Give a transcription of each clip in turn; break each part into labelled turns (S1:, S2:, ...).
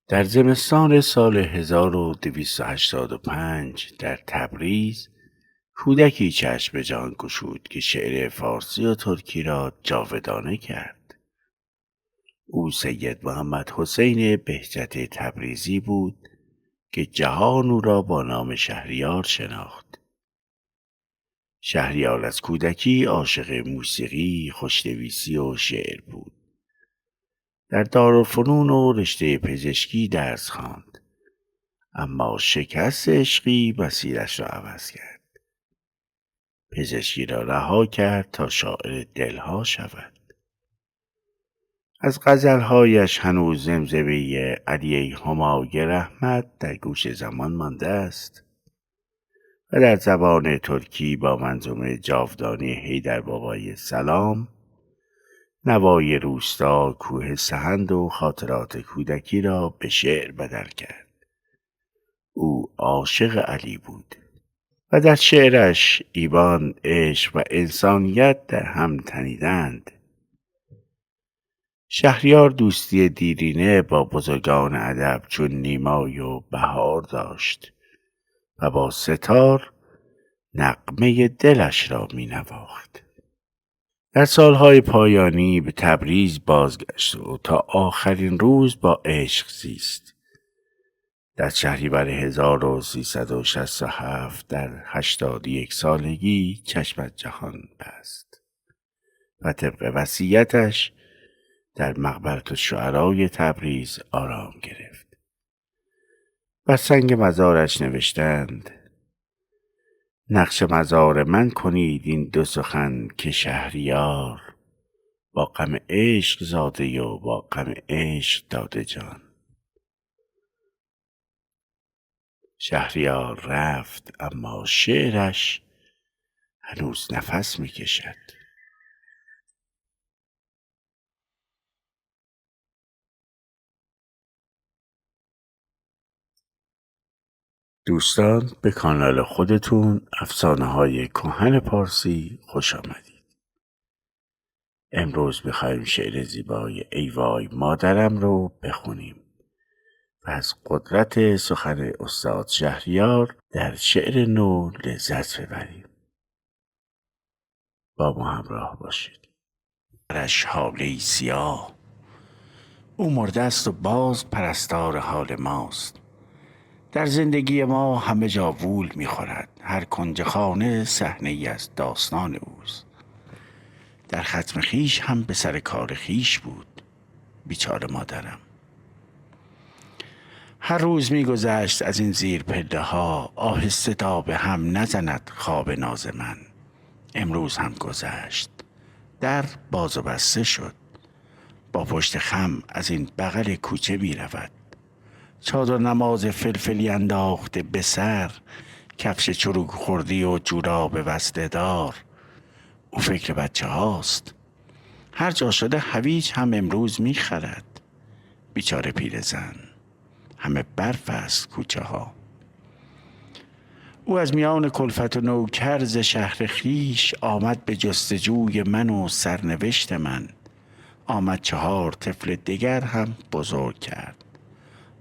S1: در زمستان سال 1285 در تبریز کودکی چشم به جهان گشود که شعر فارسی و ترکی را جاودانه کرد. او سید محمد حسین بهجت تبریزی بود که جهان او را با نام شهریار شناخت. شهریار از کودکی عاشق موسیقی، خوشنویسی و شعر بود. در دارالفنون و رشته پزشکی درس خواند، اما شکست عشقی مسیرش را عوض کرد. پزشکی را رها کرد تا شاعر دلها شود. از غزلهایش هنوز زمزمه علی همای رحمت در گوش زمان مانده است و در زبان ترکی با منظومه جاودانی حیدر بابای سلام نوای روستا، کوه سهند و خاطرات کودکی را به شعر بدل کرد. او عاشق علی بود و در شعرش ایمان، عشق و انسانیت در هم تنیدند. شهریار دوستی دیرینه با بزرگان ادب چون نیمای و بهار داشت و با ستار نغمه دلش را می نواخت. در سالهای پایانی به تبریز بازگشت و تا آخرین روز با عشق زیست. در شهریور 1367 در 81 سالگی چشم از جهان بست و طبق وصیتش در مقبره الشعرای تبریز آرام گرفت. بر سنگ مزارش نوشتند: نقش مزار من کنید این دو سخن که شهریار با غم عشق زاده و با غم عشق داده جان. شهریار رفت اما شعرش هنوز نفس می کشد. دوستان، به کانال خودتون افسانه‌های کهن پارسی خوش آمدید. امروز می‌خوایم شعر زیبای ای وای مادرم رو بخونیم و از قدرت سخن استاد شهریار در شعر نو لذت ببریم. با ما همراه باشید. برش حاله سیاه، او مرده است و باز پرستار حال ماست. در زندگی ما همه جا وول می‌خورد، هر کنج خانه صحنه‌ای از داستان اوست. در ختم خیش هم به سر کار خیش بود، بیچاره مادرم. هر روز می‌گذشت از این زیر پله ها، آهسته تا به هم نزند خواب ناز من. امروز هم گذشت، در باز و بسته شد. با پشت خم از این بغل کوچه می‌رود. چادر نماز فلفلی انداخته به سر، کفش چروک خوردی و جوراب وصله دار. او فکر بچه هاست، هر جا شده هویج هم امروز میخرد. بیچاره پیرزن، همه برف است کوچه ها. او از میان کلفت و نوکر ز شهر خیش آمد به جستجوی من و سرنوشت من. آمد 4 طفل دگر هم بزرگ کرد.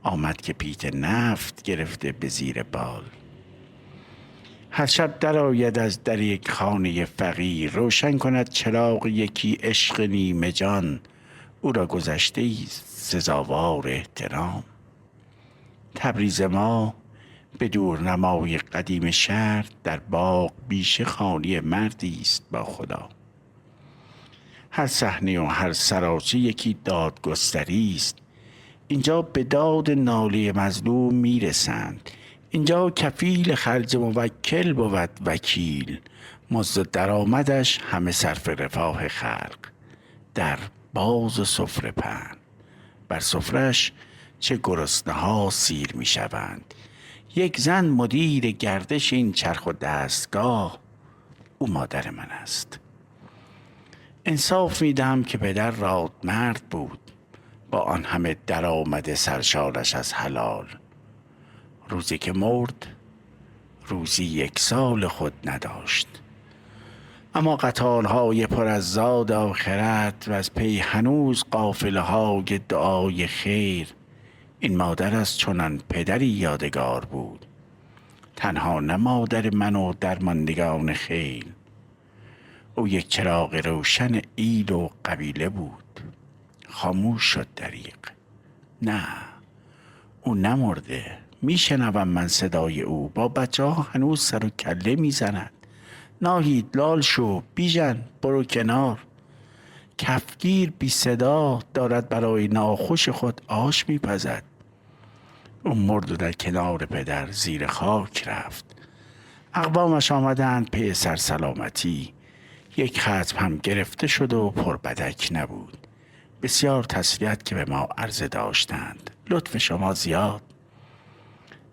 S1: آمد که پیت نفت گرفته به زیر بال. هر شب درآید از در یک خانه فقیر، روشن کند چراغ یکی عشق نیمه جان. او را گذشته ایست سزاوار احترام. تبریز ما به دورنمای قدیم شهر، در باغ بیشه خانه مردی است با خدا. هر صحنه و هر سراچه یکی دادگستری است. اینجا به داد ناله مظلوم میرسند. اینجا کفیل خرج موکل بود وکیل. مزد درآمدش همه صرف رفاه خلق. در باز و سفره پهن، بر سفرش چه گرسنه ها سیر می شوند. یک زن مدیر گردش این چرخ و دستگاه، او مادر من است. انصاف می دهم که پدر راد مرد بود، با آن همه درآمد سرشارش از حلال. روزی که مرد روزی 1 سال خود نداشت. اما قطارهای پر از زاد آخرت و از پی هنوز قافله های دعای خیر. این مادر از چنان پدری یادگار بود. تنها نه مادر من و درماندگان خیل، او یک چراغ روشن ایل و قبیله بود. خاموش شد دریغ. نه، او نمرده. میشنوم من صدای او. با بچه ها هنوز سر و کله میزند. ناهید، لال شو، بیژن برو کنار. کفگیر بی صدا دارد برای ناخوش خود آش میپزد. او مرد و در کنار پدر زیر خاک رفت. اقوامش آمدند پی سرسلامتی. یک ختم هم گرفته شد و پربدک نبود. بسیار تسلیت که به ما عرضه داشتند. لطف شما زیاد.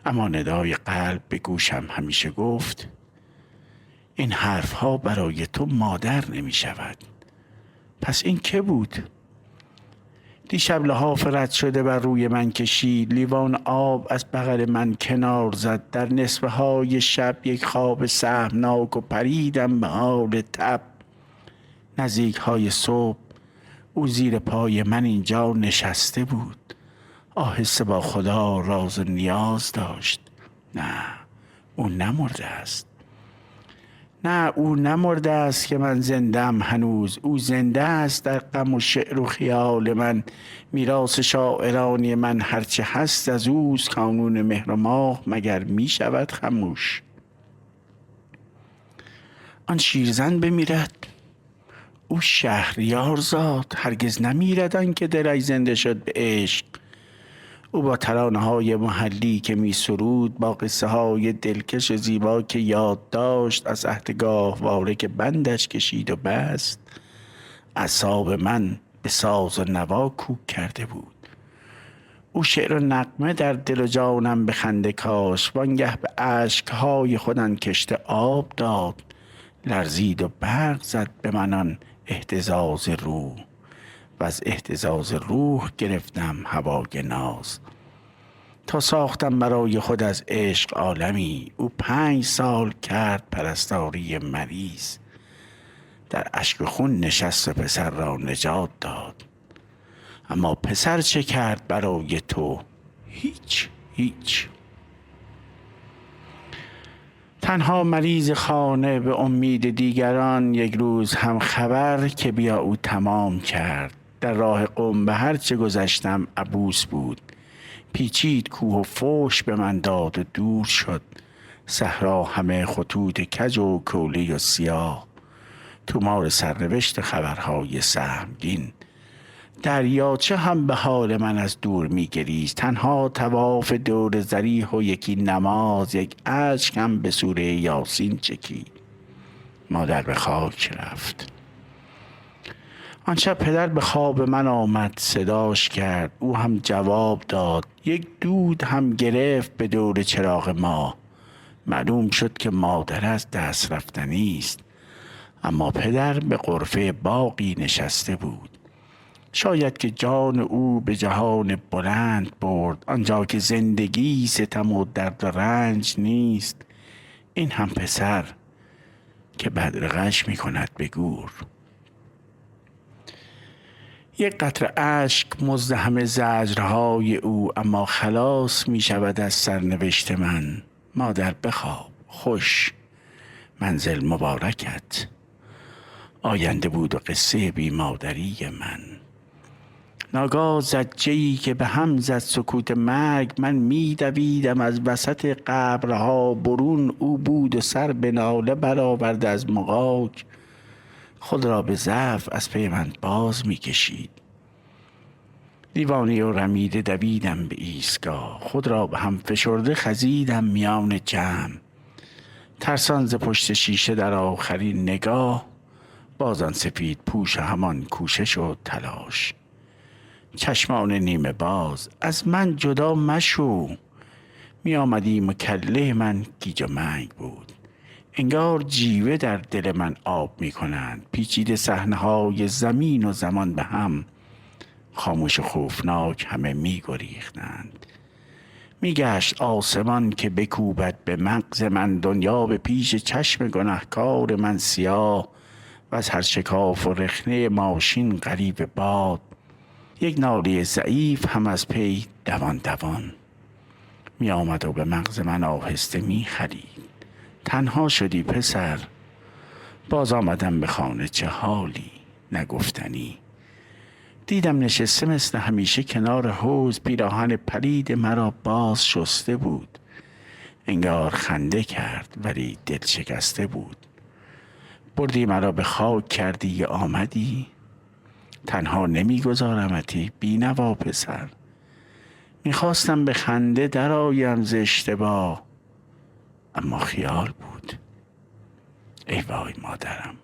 S1: اما ندای قلب به گوشم همیشه گفت: این حرفها برای تو مادر نمی شود. پس این که بود؟ دیشب لحاف رد شده بر روی من کشید. لیوان آب از بغل من کنار زد. در نصفه های شب یک خواب سهمناک و پریدم به حال تب. نزدیک های صبح او زیر پای من اینجا نشسته بود. آهسته با خدا راز و نیاز داشت. نه، او نمرده است. نه، او نمرده است که من زندم هنوز. او زنده است در غم و شعر و خیال من. میراث شاعرانی من هرچه هست از اوست. کانون مهر و ماه مگر می شود خموش؟ آن شیرزن بمیرد، او شهریار زاد. هرگز نمیرد آن که دلش زنده شد به عشق. او با ترانه های محلی که می سرود، با قصه های دلکش زیبا که یاد داشت، از عهد گاهواره که بندش کشید و بست، اعصاب من به ساز و نوا کوک کرده بود. او شعر و نغمه در دل و جانم به خنده کاشت. وانگه به اشکهای خودم کشته آب داد. لرزید و برق زد به من آن اهتزاز روح، و از اهتزاز روح گرفتم هوای ناز. تا ساختم برای خود از عشق عالمی. او 5 سال کرد پرستاری مریض. در اشک و خون نشست و پسر را نجات داد. اما پسر چه کرد برای تو؟ هیچ. تنها مریض خانه به امید دیگران. یک روز هم خبر که بیا او تمام کرد. در راه قم به هر چه گذشتم عبوس بود. پیچید کوه و فوش به من داد و دور شد. صحرا همه خطوط کج و کولی و سیاه. تومار سرنوشت خبرهای سهمگین. دریاچه هم به حال من از دور می گریست. تنها طواف دور ضریح و یکی نماز. یک اشک هم به سوره یاسین چکید. مادر به خاک رفت. آن شب پدر به خواب من آمد، صداش کرد. او هم جواب داد. یک دود هم گرفت به دور چراغ ما. معلوم شد که مادر از دست رفتنی است. اما پدر به غرفه باغی نشسته بود. شاید که جان او به جهان بلند برد. آنجا که زندگی ستم و درد و رنج نیست. این هم پسر که بدرقش می کند به گور. یک قطره اشک مزدحم زجرهای او. اما خلاص می شود از سرنوشت من. مادر بخواب، خوش، منزل مبارکت. آینده بود و قصه بی مادری من. ناگاه زجه‌ای که به هم زد سکوت مرگ. من می دویدم از وسط قبرها برون. او بود و سر به ناله برآورده از مغاک. خود را به ضعف از پی من باز می کشید. دیوانه و رمیده دویدم به ایستگاه. خود را به هم فشرده خزیدم میان جمع. ترسان ز پشت شیشه در آخرین نگاه. بازان سفید پوش همان کوشش و تلاش. چشمان نیمه باز از من جدا مشو. می آمدیم و کله من گیج و منگ بود. انگار جیوه در دل من آب می کنند. پیچیده صحنه‌های زمین و زمان به هم. خاموش و خوفناک همه می گریختند. می گشت آسمان که بکوبد به مغز من. دنیا به پیش چشم گنهکار من سیاه. و از هر شکاف و رخنه ماشین غریو باد. یک ناله ضعیف هم از پی دوان دوان می آمد و به مغز من آهسته می خلید. تنها شدی پسر، باز آمدم به خانه، چه حالی نگفتنی. دیدم نشسته مثل همیشه کنار حوض، پیراهن پلید مرا باز شسته بود. انگار خنده کرد ولی دل شکسته بود. بردی مرا به خاک کردی یا آمدی؟ تنها نمیگذارمتی بینوا پسر. میخواستم به خنده درآیم ز اشتباه، اما خیال بود. ای وای مادرم.